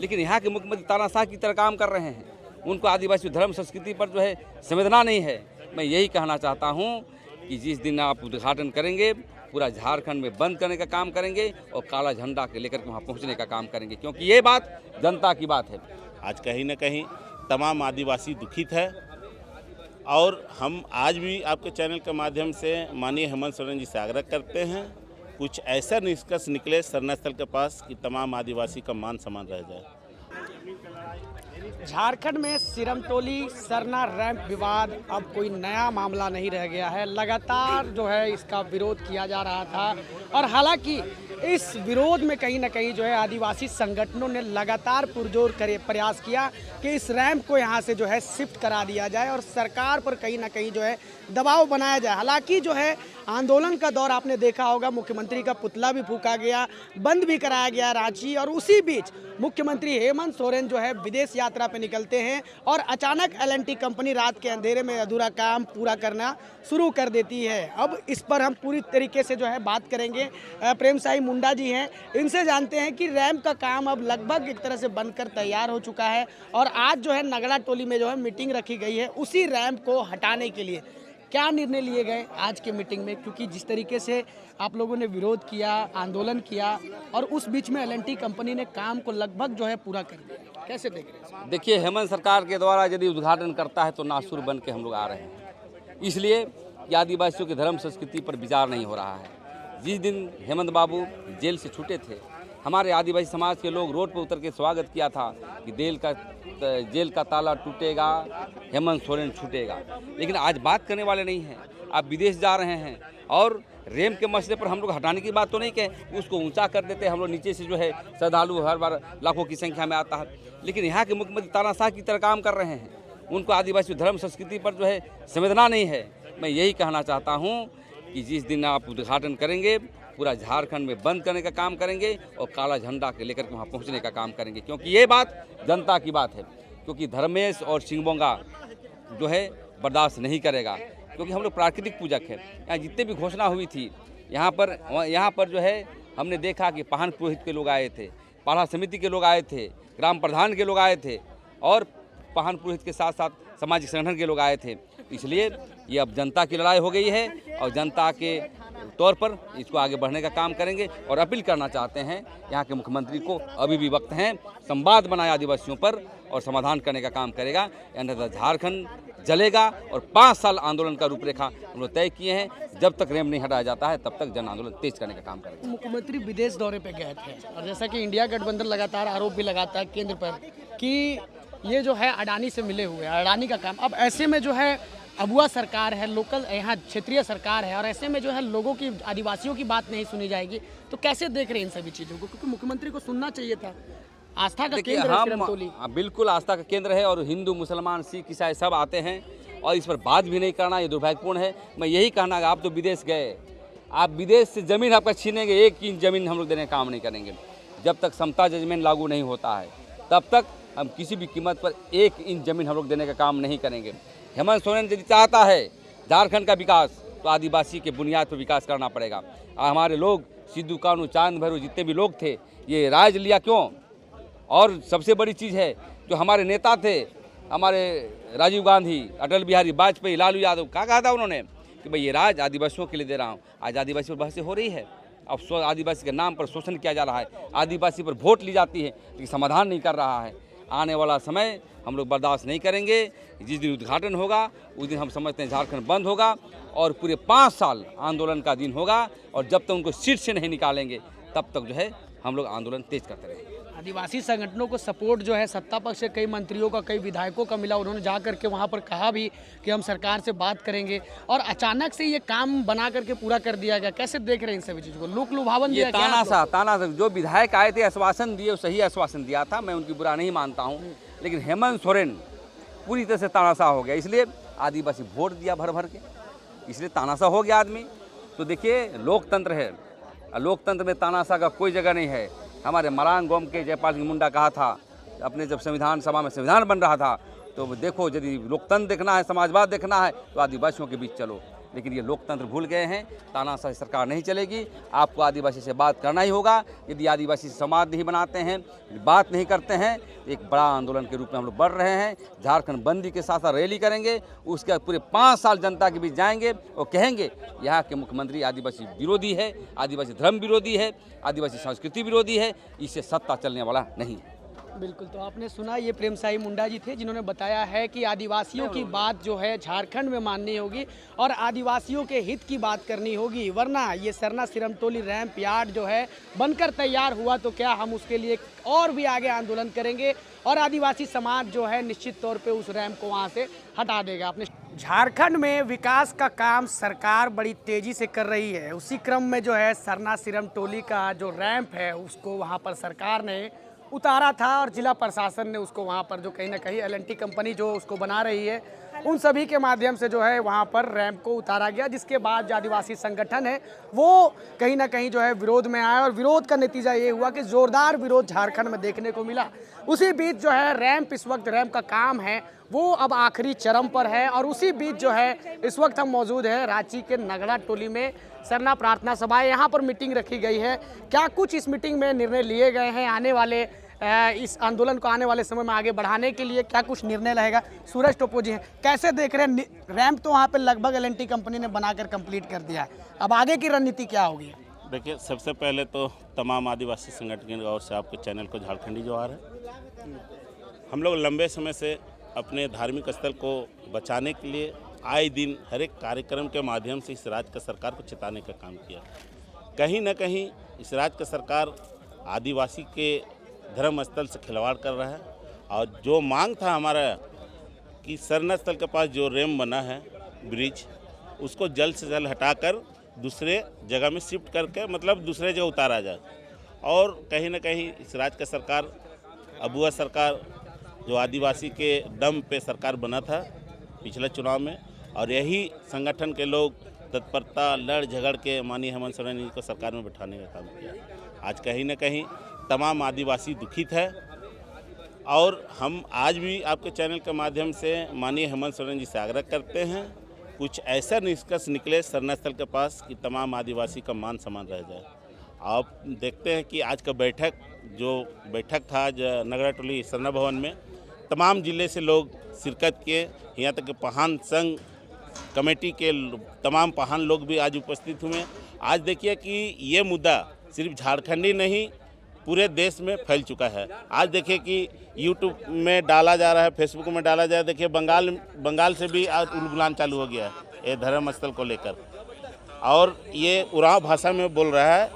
लेकिन यहाँ के मुख्यमंत्री तानाशाह की तरह काम कर रहे हैं। उनको आदिवासी धर्म संस्कृति पर जो है संवेदना नहीं है। मैं यही कहना चाहता हूँ कि जिस दिन आप उद्घाटन करेंगे पूरा झारखंड में बंद करने का काम करेंगे और काला झंडा के लेकर के वहाँ पहुँचने का काम करेंगे, क्योंकि ये बात जनता की बात है। आज कहीं न कहीं तमाम आदिवासी दुखित है और हम आज भी आपके चैनल के माध्यम से माननीय हेमंत सोरेन जी से आग्रह करते हैं कुछ ऐसा निष्कर्ष निकले सरना स्थल के पास कि तमाम आदिवासी का मान सम्मान रह जाए। झारखंड में सिरमटोली सरना रैंप विवाद अब कोई नया मामला नहीं रह गया है। लगातार जो है इसका विरोध किया जा रहा था और हालांकि इस विरोध में कहीं ना कहीं जो है आदिवासी संगठनों ने लगातार पुरजोर प्रयास किया कि इस रैंप को यहाँ से जो है शिफ्ट करा दिया जाए और सरकार पर कहीं ना कहीं जो है दबाव बनाया जाए। हालांकि जो है आंदोलन का दौर आपने देखा होगा, मुख्यमंत्री का पुतला भी फूंका गया, बंद भी कराया गया रांची, और उसी बीच मुख्यमंत्री हेमंत सोरेन जो है विदेश यात्रा पे निकलते हैं और अचानक एल&टी कंपनी रात के अंधेरे में अधूरा काम पूरा करना शुरू कर देती है। अब इस पर हम पूरी तरीके से जो है बात करेंगे। प्रेम साई मुंडा जी हैं, इनसे जानते हैं कि रैंप का काम अब लगभग एक तरह से बनकर तैयार हो चुका है और आज जो है नगड़ा टोली में जो है मीटिंग रखी गई है उसी रैंप को हटाने के लिए। क्या निर्णय लिए गए आज के मीटिंग में, क्योंकि जिस तरीके से आप लोगों ने विरोध किया, आंदोलन किया और उस बीच में एल&टी कंपनी ने काम को लगभग जो है पूरा कर दिया, कैसे देख रहे हैं? देखिए, हेमंत सरकार के द्वारा यदि उद्घाटन करता है तो नासुर बन के हम लोग आ रहे हैं, इसलिए कि आदिवासियों की धर्म संस्कृति पर विचार नहीं हो रहा है। जिस दिन हेमंत बाबू जेल से छूटे थे, हमारे आदिवासी समाज के लोग रोड पर उतर के स्वागत किया था कि जेल का ताला टूटेगा, हेमंत सोरेन छूटेगा। लेकिन आज बात करने वाले नहीं हैं। आप विदेश जा रहे हैं और रैंप के मसले पर हम लोग हटाने की बात तो नहीं कहें, उसको ऊंचा कर देते हैं। हम लोग नीचे से जो है श्रद्धालु हर बार लाखों की संख्या में आता है, लेकिन यहाँ के मुख्यमंत्री तानाशाह की तरह काम कर रहे हैं। उनको आदिवासी धर्म संस्कृति पर जो है संवेदना नहीं है। मैं यही कहना चाहता हूँ कि जिस दिन आप उद्घाटन करेंगे पूरा झारखंड में बंद करने का काम करेंगे और काला झंडा के लेकर के वहाँ पहुँचने का काम करेंगे, क्योंकि ये बात जनता की बात है। क्योंकि धर्मेश और सिंहबोंगा जो है बर्दाश्त नहीं करेगा, क्योंकि हम लोग प्राकृतिक पूजक हैं। यहाँ जितने भी घोषणा हुई थी यहाँ पर जो है हमने देखा कि पाहन पुरोहित के लोग आए थे, पाढ़ा समिति के लोग आए थे, ग्राम प्रधान के लोग आए थे और पाहन पुरोहित के साथ साथ सामाजिक संगठन के लोग आए थे। इसलिए ये अब जनता की लड़ाई हो गई है और जनता के तौर पर इसको आगे बढ़ने का काम करेंगे। और अपील करना चाहते हैं यहाँ के मुख्यमंत्री को, अभी भी वक्त है, संवाद बनाए आदिवासियों पर और समाधान करने का काम करेगा, अन्यथा झारखंड जलेगा। और 5 साल आंदोलन का रूपरेखा हम लोग तय किए हैं। जब तक रैंप नहीं हटाया जाता है तब तक जन आंदोलन तेज करने का काम करेगा। मुख्यमंत्री विदेश दौरे पे गए थे और जैसा कि इंडिया गठबंधन लगातार आरोप भी लगाता है केंद्र पर कि ये जो है अडानी से मिले हुए हैं, अडानी का काम। अब ऐसे में जो है अबुआ सरकार है, लोकल यहाँ क्षेत्रीय सरकार है और ऐसे में जो है लोगों की, आदिवासियों की बात नहीं सुनी जाएगी, तो कैसे देख रहे हैं इन सभी चीज़ों को? क्योंकि मुख्यमंत्री को सुनना चाहिए था। आस्था का केंद्र है सिरमटोली। बिल्कुल आस्था का केंद्र है और हिंदू, मुसलमान, सिख, ईसाई सब आते हैं और इस पर बात भी नहीं करना ये दुर्भाग्यपूर्ण है। मैं यही कहना कि आप तो विदेश गए, आप विदेश से ज़मीन आपका छीनेंगे, 1 इंच ज़मीन हम लोग देने का काम नहीं करेंगे। जब तक समता जजमेंट लागू नहीं होता है तब तक हम किसी भी कीमत पर 1 इंच ज़मीन हम लोग देने का काम नहीं करेंगे। हेमंत सोरेन यदि चाहता है झारखंड का विकास तो आदिवासी के बुनियाद पर विकास करना पड़ेगा। हमारे लोग सिद्धू कानू, चांद भैरव जितने भी लोग थे ये राज लिया क्यों? और सबसे बड़ी चीज़ है जो हमारे नेता थे, हमारे राजीव गांधी, अटल बिहारी वाजपेयी, लालू यादव, क्या कहा था उन्होंने कि भाई ये राज आदिवासियों के लिए दे रहा हूँ। आज आदिवासी पर बहसें हो रही है, अब आदिवासी के नाम पर शोषण किया जा रहा है, आदिवासी पर वोट ली जाती है लेकिन समाधान नहीं कर रहा है। आने वाला समय हम लोग बर्दाश्त नहीं करेंगे। जिस दिन उद्घाटन होगा उस दिन हम समझते हैं झारखंड बंद होगा और पूरे 5 साल आंदोलन का दिन होगा और जब तक उनको सीट से नहीं निकालेंगे तब तक जो है हम लोग आंदोलन तेज करते रहेंगे। आदिवासी संगठनों को सपोर्ट जो है सत्ता पक्ष से कई मंत्रियों का, कई विधायकों का मिला। उन्होंने जा करके वहाँ पर कहा भी कि हम सरकार से बात करेंगे और अचानक से ये काम बना करके पूरा कर दिया गया। कैसे देख रहे हैं इन सभी चीज़ों को? लोक लुभावन ये तानाशाह जो विधायक आए थे, आश्वासन दिए, सही आश्वासन दिया था, मैं उनकी बुरा नहीं मानता हूँ, लेकिन हेमंत सोरेन पूरी तरह से तानाशाह हो गया। इसलिए आदिवासी वोट दिया भर भर के, इसलिए तानाशाह हो गया आदमी। तो देखिए लोकतंत्र है, लोकतंत्र में तानाशाह का कोई जगह नहीं है। हमारे मरांग गोम के जयपाल सिंह मुंडा कहा था अपने जब संविधान सभा में संविधान बन रहा था तो देखो यदि लोकतंत्र देखना है, समाजवाद देखना है तो आदिवासियों के बीच चलो। लेकिन ये लोकतंत्र भूल गए हैं। तानाशाही सरकार नहीं चलेगी, आपको आदिवासी से बात करना ही होगा। यदि आदिवासी समाज नहीं बनाते हैं, बात नहीं करते हैं, एक बड़ा आंदोलन के रूप में हम लोग बढ़ रहे हैं। झारखंड बंदी के साथ साथ रैली करेंगे, उसके बाद पूरे 5 साल जनता के बीच जाएंगे और कहेंगे यहाँ के मुख्यमंत्री आदिवासी विरोधी है, आदिवासी धर्म विरोधी है, आदिवासी संस्कृति विरोधी है, इससे सत्ता चलने वाला नहीं है। बिल्कुल, तो आपने सुना ये प्रेम साई मुंडा जी थे जिन्होंने बताया है कि आदिवासियों की बात जो है झारखंड में माननी होगी और आदिवासियों के हित की बात करनी होगी, वरना ये सरना सिरमटोली रैंप यार्ड जो है बनकर तैयार हुआ तो क्या हम उसके लिए और भी आगे आंदोलन करेंगे और आदिवासी समाज जो है निश्चित तौर पे उस रैंप को वहाँ से हटा देगा। अपने झारखंड में विकास का काम सरकार बड़ी तेज़ी से कर रही है, उसी क्रम में जो है सरना सिरमटोली का जो रैंप है उसको वहाँ पर सरकार ने उतारा था और जिला प्रशासन ने उसको वहाँ पर जो कहीं ना कहीं L&T कंपनी जो उसको बना रही है उन सभी के माध्यम से जो है वहाँ पर रैंप को उतारा गया, जिसके बाद जो आदिवासी संगठन है वो कहीं ना कहीं जो है विरोध में आया और विरोध का नतीजा ये हुआ कि ज़ोरदार विरोध झारखंड में देखने को मिला। उसी बीच जो है रैंप इस वक्त रैंप का काम है वो अब आखिरी चरम पर है और उसी बीच जो है इस वक्त हम मौजूद हैं रांची के नगड़ा टोली में। सरना प्रार्थना सभा है, यहाँ पर मीटिंग रखी गई है। क्या कुछ इस मीटिंग में निर्णय लिए गए हैं आने वाले इस आंदोलन को आने वाले समय में आगे बढ़ाने के लिए, क्या कुछ निर्णय रहेगा? सूरज टोपो जी हैं, कैसे देख रहे हैं? रैंप तो वहाँ पे लगभग L&T कंपनी ने बनाकर कंप्लीट कर दिया है, अब आगे की रणनीति क्या होगी? देखिए, सबसे पहले तो तमाम आदिवासी संगठन की ओर से आपके चैनल को झारखंडी जोहार है। हम लोग लंबे समय से अपने धार्मिक स्थल को बचाने के लिए आए दिन हर एक कार्यक्रम के माध्यम से इस राज्य का सरकार को चेताने का काम किया। कहीं न कहीं इस राज्य का सरकार आदिवासी के धर्म स्थल से खिलवाड़ कर रहा है और जो मांग था हमारा कि सरना स्थल के पास जो रैंप बना है ब्रिज, उसको जल्द से जल्द हटाकर दूसरे जगह में शिफ्ट करके मतलब दूसरे जगह उतारा जाए। और कहीं ना कहीं इस राज्य का सरकार अबुआ सरकार जो आदिवासी के दम पे सरकार बना था पिछले चुनाव में, और यही संगठन के लोग तत्परता लड़ झगड़ के माननीय हेमंत सोरेन जी को सरकार में बैठाने का काम किया। आज कहीं ना कहीं तमाम आदिवासी दुखित है और हम आज भी आपके चैनल के माध्यम से माननीय हेमंत सोरेन जी से आग्रह करते हैं कुछ ऐसा निष्कर्ष निकले सरना स्थल के पास कि तमाम आदिवासी का मान सम्मान रह जाए। आप देखते हैं कि आज का बैठक था आज नगड़ा टोली सरना भवन में, तमाम जिले से लोग शिरकत किए, यहाँ तक कि पहान संघ कमेटी के तमाम पहान लोग भी आज उपस्थित हुए। आज देखिए कि ये मुद्दा सिर्फ झारखंड ही नहीं पूरे देश में फैल चुका है। आज देखिए कि यूट्यूब में डाला जा रहा है, फेसबुक में डाला जा रहा है। देखिए बंगाल से भी आज उलगुलान चालू हो गया है ये धर्म स्थल को लेकर, और ये उरांव भाषा में बोल रहा है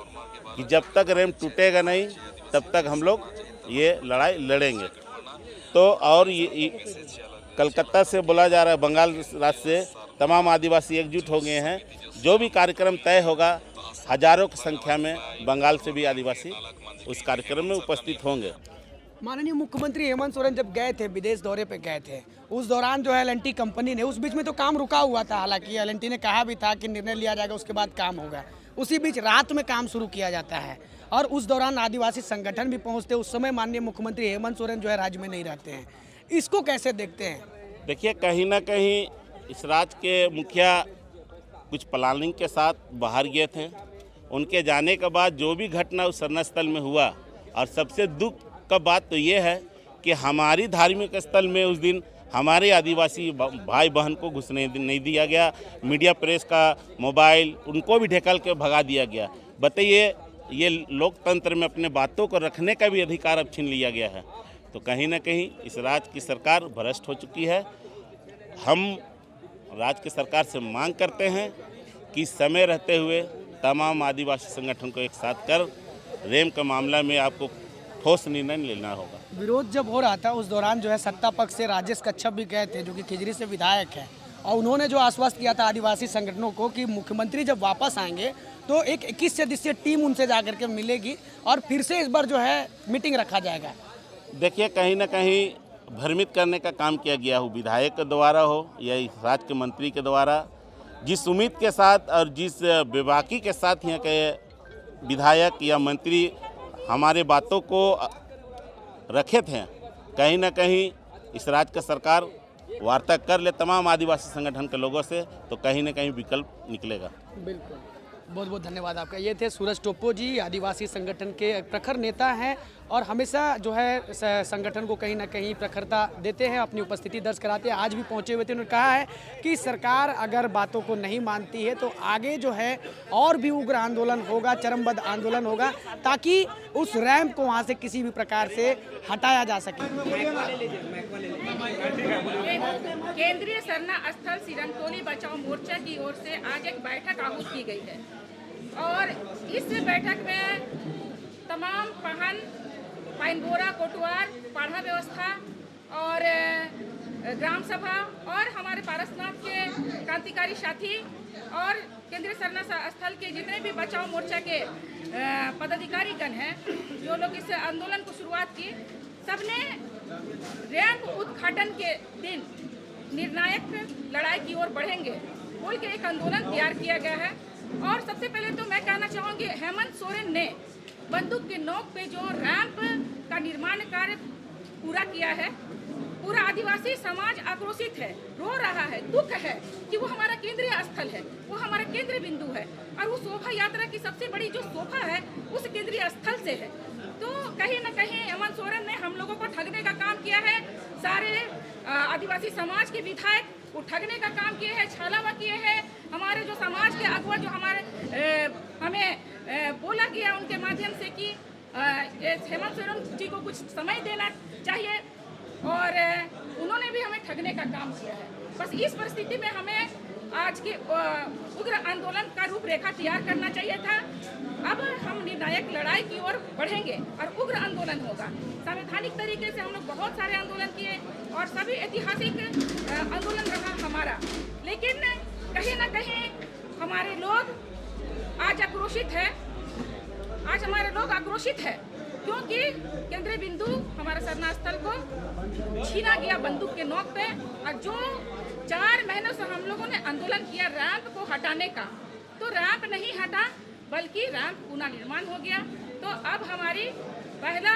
कि जब तक रैंप टूटेगा नहीं तब तक हम लोग ये लड़ाई लड़ेंगे। तो और ये कलकत्ता से बोला जा रहा है, बंगाल राज्य से तमाम आदिवासी एकजुट हो गए हैं। जो भी कार्यक्रम तय होगा हजारों की संख्या में बंगाल से भी आदिवासी उस कार्यक्रम में उपस्थित होंगे। माननीय मुख्यमंत्री हेमंत सोरेन जब गए थे, विदेश दौरे पे गए थे, उस दौरान जो है L&T कंपनी ने, उस बीच में तो काम रुका हुआ था, हालांकि L&T ने कहा भी था कि निर्णय लिया जाएगा उसके बाद काम होगा, उसी बीच रात में काम शुरू किया जाता है और उस दौरान आदिवासी संगठन भी पहुँचते। उस समय माननीय मुख्यमंत्री हेमंत सोरेन जो है राज्य में नहीं रहते हैं, इसको कैसे देखते हैं? देखिए, कहीं ना कहीं इस राज्य के मुखिया कुछ प्लानिंग के साथ बाहर गए थे। उनके जाने के बाद जो भी घटना उस सरना स्थल में हुआ, और सबसे दुख का बात तो ये है कि हमारी धार्मिक स्थल में उस दिन हमारे आदिवासी भाई बहन को घुसने नहीं दिया गया। मीडिया प्रेस का मोबाइल उनको भी ढकेल के भगा दिया गया। बताइए, ये लोकतंत्र में अपने बातों को रखने का भी अधिकार अब छीन लिया गया है। तो कहीं ना कहीं इस राज्य की सरकार भ्रष्ट हो चुकी है। हम राज्य की सरकार से मांग करते हैं कि समय रहते हुए तमाम आदिवासी संगठन को एक साथ कर रैंप के मामला में आपको ठोस निर्णय लेना होगा। विरोध जब हो रहा था उस दौरान जो है सत्ता पक्ष से राजेश कच्छप भी गए थे, जो कि खिजरी से विधायक हैं, और उन्होंने जो आश्वस्त किया था आदिवासी संगठनों को कि मुख्यमंत्री जब वापस आएंगे तो एक 21 सदस्यीय टीम उनसे जाकर के मिलेगी और फिर से इस बार जो है मीटिंग रखा जाएगा। देखिए, कहीं ना कहीं भ्रमित करने का काम किया गया हो, विधायक के द्वारा हो या राज्य के मंत्री के द्वारा। जिस उम्मीद के साथ और जिस बेबाकी के साथ यहाँ के विधायक या मंत्री हमारे बातों को रखे थे, कहीं ना कहीं इस राज्य का सरकार वार्ता कर ले तमाम आदिवासी संगठन के लोगों से, तो कहीं ना कहीं विकल्प निकलेगा। बिल्कुल, बहुत बहुत धन्यवाद आपका। ये थे सूरज टोप्पो जी, आदिवासी संगठन के प्रखर नेता हैं और हमेशा जो है संगठन को कहीं ना कहीं प्रखरता देते हैं, अपनी उपस्थिति दर्ज कराते हैं। आज भी पहुंचे हुए थे। उन्होंने कहा है कि सरकार अगर बातों को नहीं मानती है तो आगे जो है और भी उग्र आंदोलन होगा, चरमबद्ध आंदोलन होगा, ताकि उस रैंप को वहाँ से किसी भी प्रकार से हटाया जा सके। केंद्रीय सरना स्थल सिरनतोली बचाओ मोर्चा की ओर से आज एक बैठक आहूत की गई है और इस बैठक में तमाम पहन, पाइनबोरा, कोटवार, पाढ़ा व्यवस्था और ग्राम सभा और हमारे पारसनाथ के क्रांतिकारी साथी और केंद्रीय सरना स्थल के जितने भी बचाओ मोर्चा के पदाधिकारीगण हैं, जो लोग इस आंदोलन को शुरुआत की, सबने रैंप उद्घाटन के दिन निर्णायक लड़ाई की ओर बढ़ेंगे बोल के एक आंदोलन तैयार किया गया है। और सबसे पहले तो मैं कहना चाहूँगी, हेमंत सोरेन ने बंदूक के नोक पे जो रैंप का निर्माण कार्य पूरा किया है, पूरा आदिवासी समाज आक्रोशित है, रो रहा है, दुख है कि वो हमारा केंद्रीय स्थल है, वो हमारा केंद्र बिंदु है और वो शोभा यात्रा की सबसे बड़ी जो शोभा है उस केंद्रीय स्थल से है। तो कहीं ना कहीं हेमंत सोरेन ने हम लोगों को ठगने का काम किया है। सारे आदिवासी समाज के विधायक को ठगने का काम किए हैं, छालावा किए हैं। हमारे जो समाज के अगुवा जो हमारे हमें बोला गया उनके माध्यम से कि हेमंत सोरेन जी को कुछ समय देना चाहिए और उन्होंने भी हमें ठगने का काम किया है। बस इस परिस्थिति में हमें आज के उग्र आंदोलन का रूपरेखा तैयार करना चाहिए था। अब हम निर्णायक लड़ाई की ओर बढ़ेंगे और उग्र आंदोलन होगा। संवैधानिक तरीके से हम लोग बहुत सारे आंदोलन किए और सभी ऐतिहासिक आंदोलन रहा हमारा, लेकिन कहीं ना कहीं हमारे लोग आज आक्रोशित है। आज हमारे लोग आक्रोशित है क्योंकि केंद्रीय बिंदु हमारे सरना स्थल को छीना गया बंदूक के नोक पे। और जो 4 महीनों से हम लोगों ने आंदोलन किया रैंप को हटाने का, तो रैंप नहीं हटा बल्कि रैंप पुनः निर्माण हो गया। तो अब हमारी पहला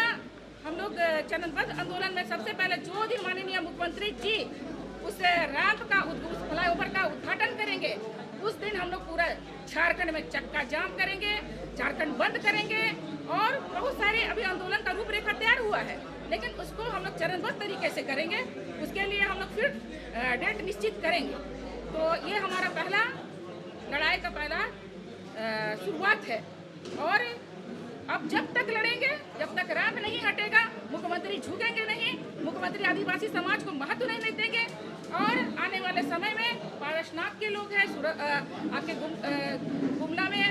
हम लोग चरणबद्ध आंदोलन में सबसे पहले जो दिन माननीय मुख्यमंत्री जी उस रैंप का, उस फ्लाईओवर का उद्घाटन करेंगे, उस दिन हम लोग पूरा झारखंड में चक्का जाम करेंगे, झारखंड बंद करेंगे और बहुत सारे अभी आंदोलन का रूपरेखा तैयार हुआ है, लेकिन उसको हम लोग चरणबद्ध तरीके से करेंगे। उसके लिए हम लोग फिर डेट निश्चित करेंगे। तो ये हमारा पहला लड़ाई का पहला शुरुआत है और अब जब तक लड़ेंगे, जब तक रैंप नहीं हटेगा, मुख्यमंत्री झुकेंगे नहीं, मुख्यमंत्री आदिवासी समाज को महत्व नहीं देंगे। और आने वाले समय में पारसनाथ के लोग हैं, आपके गुमला में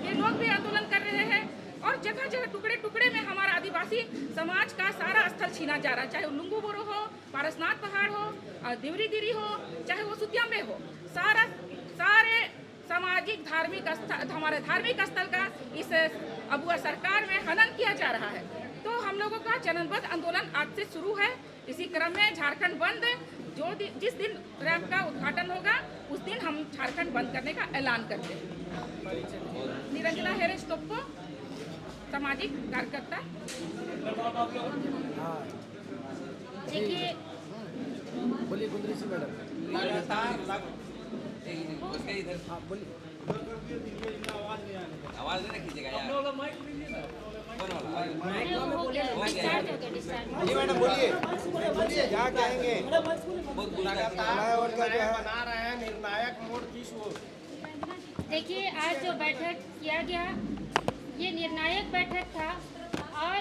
ये लोग भी आंदोलन कर रहे हैं और जगह जगह टुकड़े टुकड़े में हमारा आदिवासी समाज का सारा स्थल छीना जा रहा है, चाहे वो लुंगू बोरो हो, पारसनाथ पहाड़ हो, देवरी दिरी हो, चाहे वो सुतियाम्बे हो। सारे सामाजिक धार्मिक हमारे धार्मिक स्थल का इस अबुआ सरकार में हनन किया जा रहा है। तो हम लोगों का चरणबद्ध आंदोलन आज से शुरू है। इसी क्रम में झारखंड बंद, जिस दिन रैंप का उद्घाटन होगा उस दिन हम झारखंड बंद करने का ऐलान करते हैं। निरंजना हेरेज टोप्पो, सामाजिक कार्यकर्ता। देखिए, बोलिए कुंदरी से मैडम। आवाज नहीं कीजिएगा यार। जी मैडम बोलिए, क्या कहेंगे? बना रहे हैं निर्णायक मोड़ किस ओर? देखिए, आज जो बैठक किया गया ये निर्णायक बैठक था और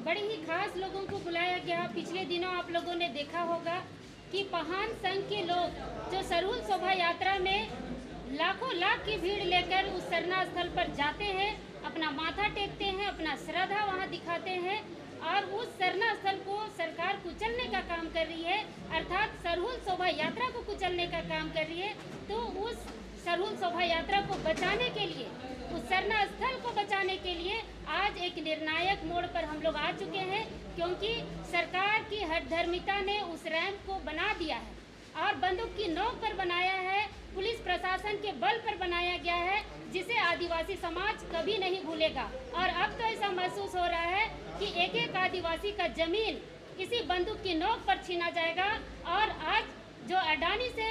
बड़े ही खास लोगों को बुलाया गया। पिछले दिनों आप लोगों ने देखा होगा कि पहान संघ के लोग जो सरहुल शोभा यात्रा में लाखों लाख की भीड़ लेकर उस सरना स्थल पर जाते हैं, अपना माथा टेकते हैं, अपना श्रद्धा वहाँ दिखाते हैं और उस सरना स्थल को सरकार कुचलने का काम कर रही है, अर्थात सरहुल शोभा यात्रा को कुचलने का काम कर रही है। तो उस सरहुल शोभा यात्रा को बचाने के लिए, उस सरना स्थल को बचाने के लिए आज एक निर्णायक मोड़ पर हम लोग आ चुके हैं, क्योंकि सरकार की हठधर्मिता ने उस रैंप को बना दिया है और बंदूक की नोक पर बनाया है, पुलिस प्रशासन के बल पर बनाया गया है, जिसे आदिवासी समाज कभी नहीं भूलेगा। और अब तो ऐसा महसूस हो रहा है कि एक एक आदिवासी का जमीन इसी बंदूक की नोक पर छीना जाएगा। और आज जो अडानी से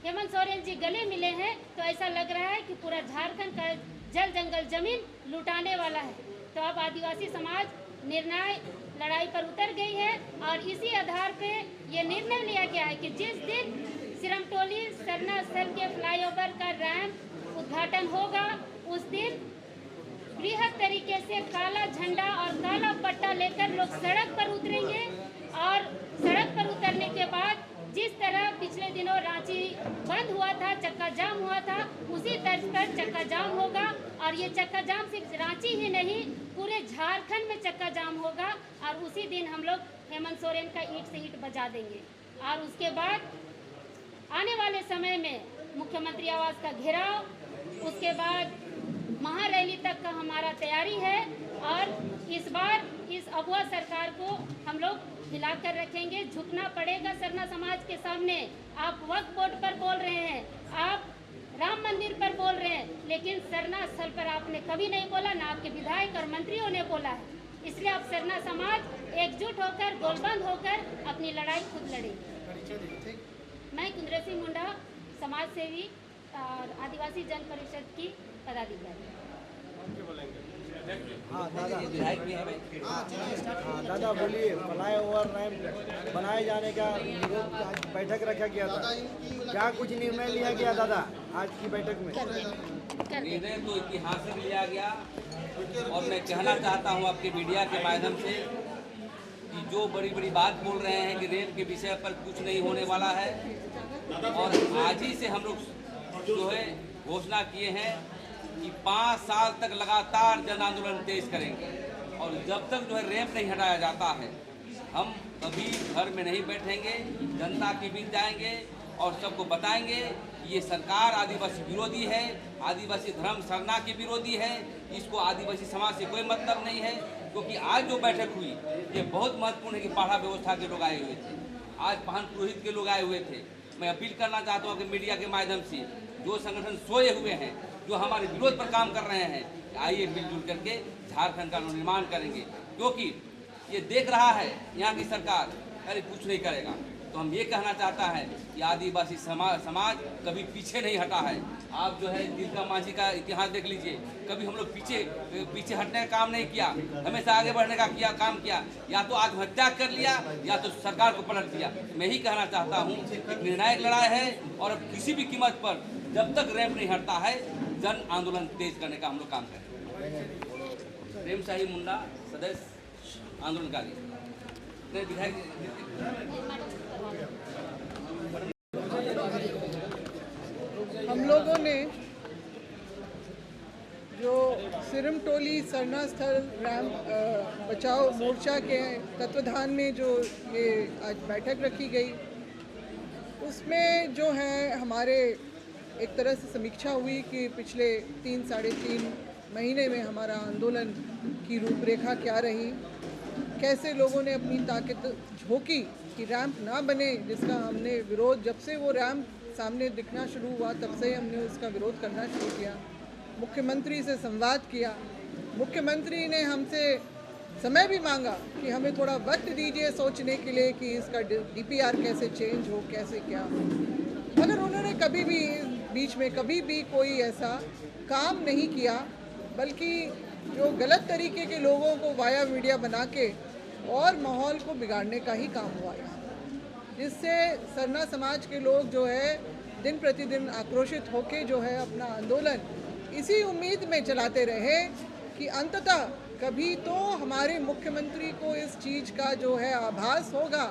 हेमंत सोरेन जी गले मिले हैं तो ऐसा लग रहा है कि पूरा झारखंड का जल जंगल जमीन लुटाने वाला है। तो अब आदिवासी समाज निर्णय लड़ाई पर उतर गई है और इसी आधार पे ये निर्णय लिया गया है कि जिस दिन सिरमटोली सरना स्थल के फ्लाईओवर का रैंप उद्घाटन होगा उस दिन बृहद तरीके से काला झंडा और काला पट्टा लेकर लोग सड़क पर उतरेंगे। और सड़क पर उतरने के बाद जिस तरह पिछले दिनों रांची बंद हुआ था, चक्का जाम हुआ था, उसी तर्ज पर चक्का जाम होगा। और ये चक्का जाम सिर्फ रांची ही नहीं पूरे झारखंड में चक्का जाम होगा। और उसी दिन हम लोग हेमंत सोरेन का ईंट से ईंट बजा देंगे। और उसके बाद आने वाले समय में मुख्यमंत्री आवास का घेराव, उसके बाद महारैली तक का हमारा तैयारी है। और इस बार इस अगुआ सरकार को हम लोग हिलाकर रखेंगे। झुकना पड़ेगा सरना समाज के सामने। आप वक्फ बोर्ड पर बोल रहे हैं, आप राम मंदिर पर बोल रहे हैं, लेकिन सरना स्थल पर आपने कभी नहीं बोला, ना आपके विधायक और मंत्रियों ने बोला है। इसलिए आप सरना समाज एकजुट होकर, गोलबंद होकर अपनी लड़ाई खुद लड़ेगी। मैं कुंद्रसी मुंडा, समाज सेवी और आदिवासी जन परिषद की पदाधिकारी। हाँ दादा बोलिए। फ्लाईओवर रैंप बनाए जाने का विरोध आज बैठक रखा गया था, क्या कुछ निर्णय लिया गया दादा आज की बैठक में? निर्णय तो ऐतिहासिक लिया गया और मैं कहना चाहता हूं आपके मीडिया के माध्यम से कि जो बड़ी बड़ी बात बोल रहे हैं कि रेप के विषय पर कुछ नहीं होने वाला है, और आज ही से हम लोग जो है घोषणा किए हैं कि 5 साल तक लगातार जन आंदोलन तेज करेंगे। और जब तक जो है रेप नहीं हटाया जाता है हम कभी घर में नहीं बैठेंगे, जनता के बीच जाएंगे और सबको बताएंगे ये सरकार आदिवासी विरोधी है, आदिवासी धर्म सरना के विरोधी है, इसको आदिवासी समाज से कोई मतलब नहीं है। क्योंकि आज जो बैठक हुई ये बहुत महत्वपूर्ण है कि पाढ़ा व्यवस्था के लोग आए हुए थे, आज पाहन पुरोहित के लोग आए हुए थे। मैं अपील करना चाहता हूँ कि मीडिया के माध्यम से जो संगठन सोए हुए हैं, जो हमारे विरोध पर काम कर रहे हैं, आइए मिलजुल करके झारखंड का निर्माण करेंगे। क्योंकि ये देख रहा है यहाँ की सरकार अरे कुछ नहीं करेगा। तो हम ये कहना चाहता है कि आदिवासी समाज कभी पीछे नहीं हटा है। आप जो है तिलका मांझी का इतिहास देख लीजिए, कभी हम लोग पीछे हटने का काम नहीं किया, हमेशा आगे बढ़ने का काम किया। या तो आत्महत्या कर लिया या तो सरकार को पलट दिया। मैं ही कहना चाहता हूँ कि निर्णायक लड़ाई है और अब किसी भी कीमत पर जब तक रैंप नहीं हटता है जन आंदोलन तेज करने का हम लोग काम करें। प्रेमशाही मुंडा, सदस्य आंदोलनकारी, विधायक। हम लोगों ने जो सिरमटोली सरना स्थल रैंप बचाओ मोर्चा के तत्वाधान में जो ये आज बैठक रखी गई, उसमें जो है हमारे एक तरह से समीक्षा हुई कि पिछले 3-3.5 महीने में हमारा आंदोलन की रूपरेखा क्या रही, कैसे लोगों ने अपनी ताकत झोंकी कि रैंप ना बने, जिसका हमने विरोध, जब से वो रैंप सामने दिखना शुरू हुआ तब से हमने उसका विरोध करना शुरू किया। मुख्यमंत्री से संवाद किया, मुख्यमंत्री ने हमसे समय भी मांगा कि हमें थोड़ा वक्त दीजिए सोचने के लिए कि इसका DPR कैसे चेंज हो, कैसे क्या हो। मगर उन्होंने कभी भी बीच में कभी भी कोई ऐसा काम नहीं किया, बल्कि जो गलत तरीके के लोगों को वाया मीडिया बना के और माहौल को बिगाड़ने का ही काम हुआ है, जिससे सरना समाज के लोग जो है दिन प्रतिदिन आक्रोशित होके जो है अपना आंदोलन इसी उम्मीद में चलाते रहे कि अंततः कभी तो हमारे मुख्यमंत्री को इस चीज़ का जो है आभास होगा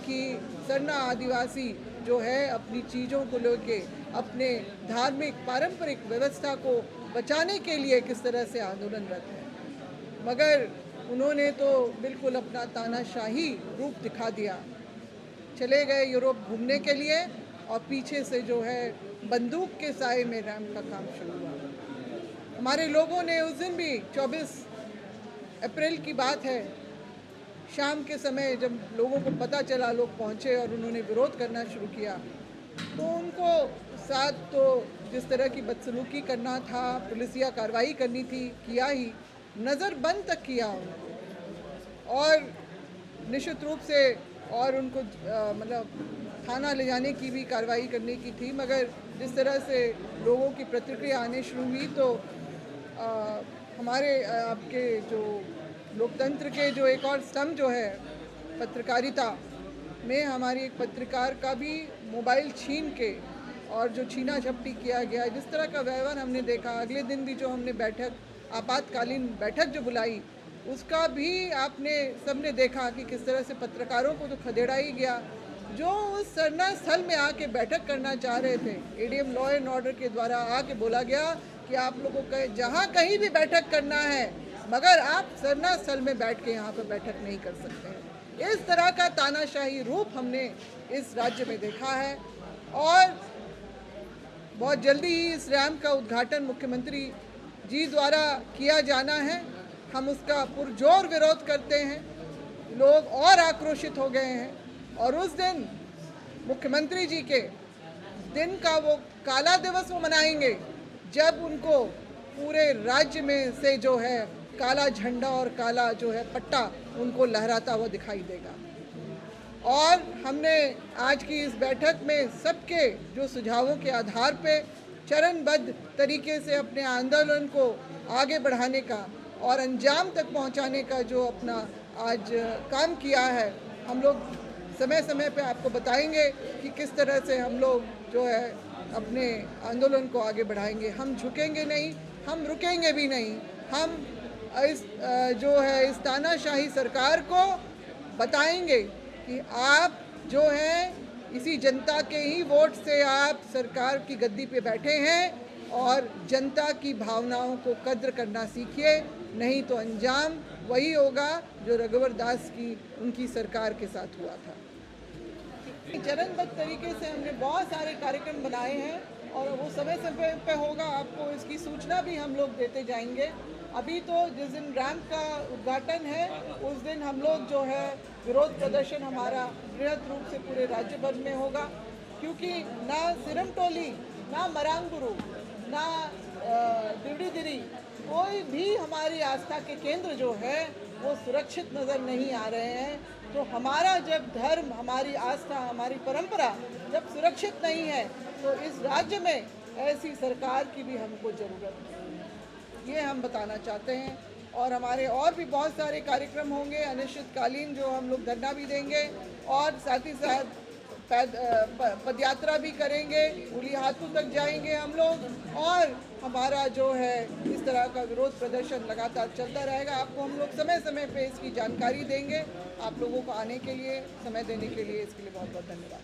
कि सरना आदिवासी जो है अपनी चीज़ों को लेके अपने धार्मिक पारंपरिक व्यवस्था को बचाने के लिए किस तरह से आंदोलनरत है। मगर उन्होंने तो बिल्कुल अपना तानाशाही रूप दिखा दिया, चले गए यूरोप घूमने के लिए और पीछे से जो है बंदूक के साए में रैंप का काम शुरू हुआ। हमारे लोगों ने उस दिन भी 24 अप्रैल की बात है, शाम के समय जब लोगों को पता चला, लोग पहुंचे और उन्होंने विरोध करना शुरू किया, तो उनको साथ तो जिस तरह की बदसलूकी करना था, पुलिसिया कार्रवाई करनी थी, किया ही, नज़रबंद तक किया उनको। और निश्चित रूप से और उनको मतलब थाना ले जाने की भी कार्रवाई करने की थी, मगर जिस तरह से लोगों की प्रतिक्रिया आने शुरू हुई तो हमारे आपके जो लोकतंत्र के जो एक और स्तंभ जो है पत्रकारिता में, हमारी एक पत्रकार का भी मोबाइल छीन के और जो छीना झपटी किया गया, जिस तरह का व्यवहार हमने देखा। अगले दिन भी जो हमने बैठक, आपातकालीन बैठक जो बुलाई, उसका भी आपने सबने देखा कि किस तरह से पत्रकारों को तो खदेड़ा ही गया। जो उस सरना स्थल में आके बैठक करना चाह रहे थे, एडीएम लॉ एंड ऑर्डर के द्वारा आके बोला गया कि आप लोगों को जहाँ कहीं भी बैठक करना है, मगर आप सरना स्थल में बैठ के यहाँ पर बैठक नहीं कर सकते हैं। इस तरह का तानाशाही रूप हमने इस राज्य में देखा है और बहुत जल्दी ही इस रैम्प का उद्घाटन मुख्यमंत्री जी द्वारा किया जाना है। हम उसका पुरजोर विरोध करते हैं। लोग और आक्रोशित हो गए हैं और उस दिन मुख्यमंत्री जी के दिन का वो काला दिवस वो मनाएंगे जब उनको पूरे राज्य में से जो है काला झंडा और काला जो है पट्टा उनको लहराता हुआ दिखाई देगा। और हमने आज की इस बैठक में सबके जो सुझावों के आधार पे चरणबद्ध तरीके से अपने आंदोलन को आगे बढ़ाने का और अंजाम तक पहुंचाने का जो अपना आज काम किया है, हम लोग समय समय पे आपको बताएंगे कि किस तरह से हम लोग जो है अपने आंदोलन को आगे बढ़ाएंगे। हम झुकेंगे नहीं, हम रुकेंगे भी नहीं। हम इस जो है इस तानाशाही सरकार को बताएंगे कि आप जो हैं इसी जनता के ही वोट से आप सरकार की गद्दी पे बैठे हैं और जनता की भावनाओं को कद्र करना सीखिए, नहीं तो अंजाम वही होगा जो रघुवर दास की उनकी सरकार के साथ हुआ था। चरणबद्ध तरीके से हमने बहुत सारे कार्यक्रम बनाए हैं और वो समय समय पे होगा, आपको इसकी सूचना भी हम लोग देते जाएंगे। अभी तो जिस दिन रैम्प का उद्घाटन है उस दिन हम लोग जो है विरोध प्रदर्शन हमारा बृहद रूप से पूरे राज्य भर में होगा, क्योंकि ना सिरमटोली, ना मरांगुरु, ना दिवड़ीदिरी, कोई भी हमारी आस्था के केंद्र जो है वो सुरक्षित नज़र नहीं आ रहे हैं। तो हमारा जब धर्म, हमारी आस्था, हमारी परंपरा जब सुरक्षित नहीं है तो इस राज्य में ऐसी सरकार की भी हमको ज़रूरत है, ये हम बताना चाहते हैं। और हमारे और भी बहुत सारे कार्यक्रम होंगे अनिश्चितकालीन, जो हम लोग धरना भी देंगे और साथ ही साथ पदयात्रा भी करेंगे, उलिहातू तक जाएंगे हम लोग और हमारा जो है इस तरह का विरोध प्रदर्शन लगातार चलता रहेगा। आपको हम लोग समय समय पे इसकी जानकारी देंगे। आप लोगों को आने के लिए, समय देने के लिए, इसके लिए बहुत बहुत धन्यवाद।